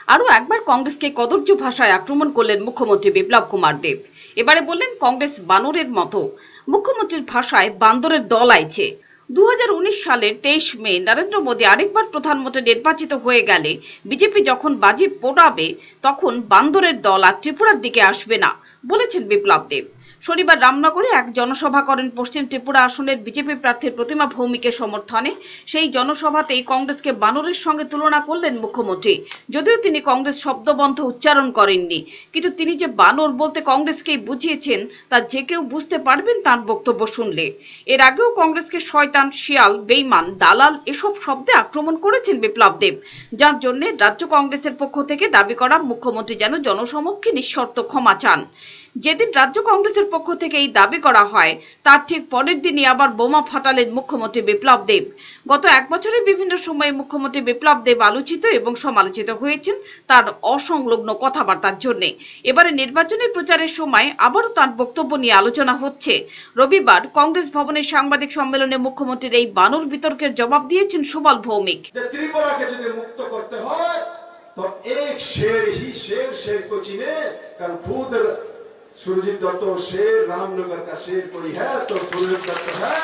আরও একবার কংগ্রেসকে কদর্য ভাষায় আক্রমণ করলেন মুখ্যমন্ত্রী বিপ্লব কুমার দেব। এবারে বললেন কংগ্রেস বানরের মতো। মুখ্যমন্ত্রীর ভাষায় বান্দরের দল আইছে। 2019 সালের 23 মে নরেন্দ্র মোদী আরেকবার প্রধানমন্ত্রী নির্বাচিত হয়ে গেলে বিজেপি যখন বাজি পোড়াবে তখন বান্দরের দল আর ত্রিপুরার দিকে আসবে না বলেছেন বিপ্লব দেব। শনিবার রামনগরে এক জনসভা করেন পশ্চিম ত্রিপুরা আসনের বিজেপি প্রার্থীর প্রতিমা ভৌমিকের সমর্থনে। সেই জনসভাতেই কংগ্রেসকে বানরের সঙ্গে তুলনা করলেন মুখ্যমন্ত্রী। যদিও তিনি কংগ্রেস শব্দবন্ধ উচ্চারণ করেননি, কিন্তু তিনি যে বানর বলতে কংগ্রেসকেই বুঝিয়েছেন তা যে কেউ বুঝতে পারবেন তার বক্তব্য শুনলে। এর আগেও কংগ্রেসকে শয়তান, শিয়াল, বেইমান, দালাল এসব শব্দে আক্রমণ করেছেন বিপ্লব দেব, যার জন্য রাজ্য কংগ্রেসের পক্ষ থেকে দাবি করা মুখ্যমন্ত্রী যেন জনসমক্ষে নিঃশর্ত ক্ষমা চান। যেদিন রাজ্য কংগ্রেসের পক্ষ থেকে এই দাবি করা হয় তার ঠিক পরের দিনই আবার বোমা ফাটালেন মুখ্যমন্ত্রী বিপ্লব দেব। গত এক বছরের বিভিন্ন সময়ে মুখ্যমন্ত্রী বিপ্লব দেব আলোচিত এবং সমালোচিত হয়েছেন তার অসংলগ্ন কথাবার্তার জন্য। এবারে নির্বাচনী প্রচারের সময় আবারও তার বক্তব্য নিয়ে আলোচনা হচ্ছে। রবিবার কংগ্রেস ভবনের সাংবাদিক সম্মেলনে মুখ্যমন্ত্রীর এই বানর বিতর্কের জবাব দিয়েছেন সুবল ভৌমিক। ত্রিপুরাকে যদি মুক্ত করতে হয় তো এক शेर ही शेर को चीने, कारण खुद सुरजीत दत्त शेर, रामनगर का शेर कोई है तो सुरजीत दत्त है,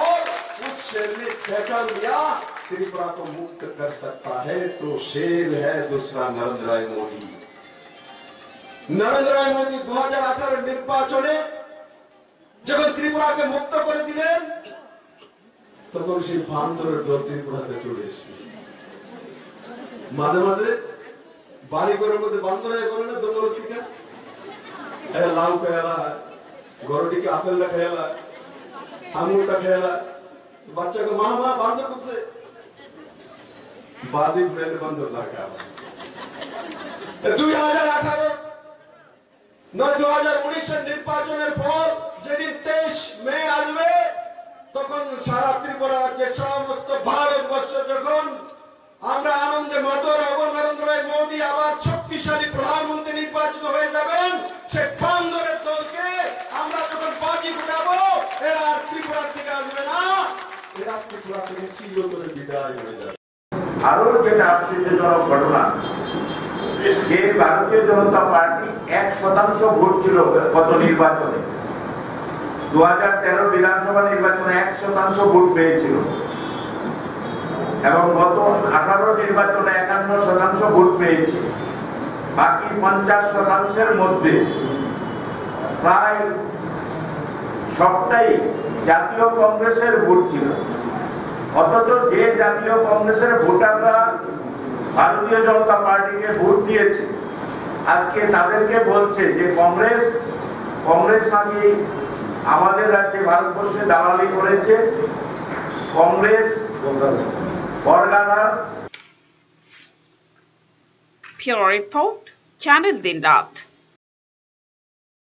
और उस शेर ने पहचान लिया त्रिपुरा को मुक्त कर सकता है तो शेर है दूसरा नरेंद्र भाई मोदी। नरेंद्र भाई मोदी 2018 নির্বাচনে যখন ত্রিপুরাকে মুক্ত করে দিলেন তখন সেই বান্দরের দল ত্রিপুরাতে চলে এসেছে। মাঝে মাঝে বাড়ি ঘরের মধ্যে বান্দরায় করে না জঙ্গল থেকে লাউ খেলা, গরুটিকে আপেলটা খেলা, আঙুরটা খেলা, বাচ্চাকে মা মা বান্দর করছে, বাজি ফ্রেন্ড বান্দর দরকার। 2019 নির্বাচনের পর যেদিন 23 মে আসবে তখন সারা ত্রিপুরা রাজ্যের সমস্ত ভারতবর্ষ যখন আমরা আনন্দে মাতর হব, নরেন্দ্র ভাই মোদী আবার শক্তিশালী প্রধানমন্ত্রী নির্বাচিত হয়ে যাবেন, সে বান্দরের দলকে আমরা যখন বাজি ফুটাবো এরা ত্রিপুরা থেকে আসবে না, এরা ত্রিপুরা থেকে চিরতরে বিদায় হয়ে যাবে। আরো যেটা আশ্চর্যজনক ঘটনা, যে ভারতীয় জনতা পার্টি 1% ভোট ছিল গত নির্বাচনে, 2013 বিধানসভা নির্বাচনে 1% ভোট পেয়েছিল, এবং গত 18 নির্বাচনে 51% ভোট পেয়েছে। বাকি 50%-এর মধ্যে প্রায় সবটাই জাতীয় কংগ্রেসের ভোট ছিল। অথচ যে জাতীয় কংগ্রেসের ভোটাররা ভারতীয় জনতা পার্টিকে ভোট দিয়েছে, আজকে তাদেরকে বলছে যে কংগ্রেস নাকি আমাদের রাজ্যে ভারতবর্ষে দালালি করেছে, Congress Pure Report, Channel Din Raat।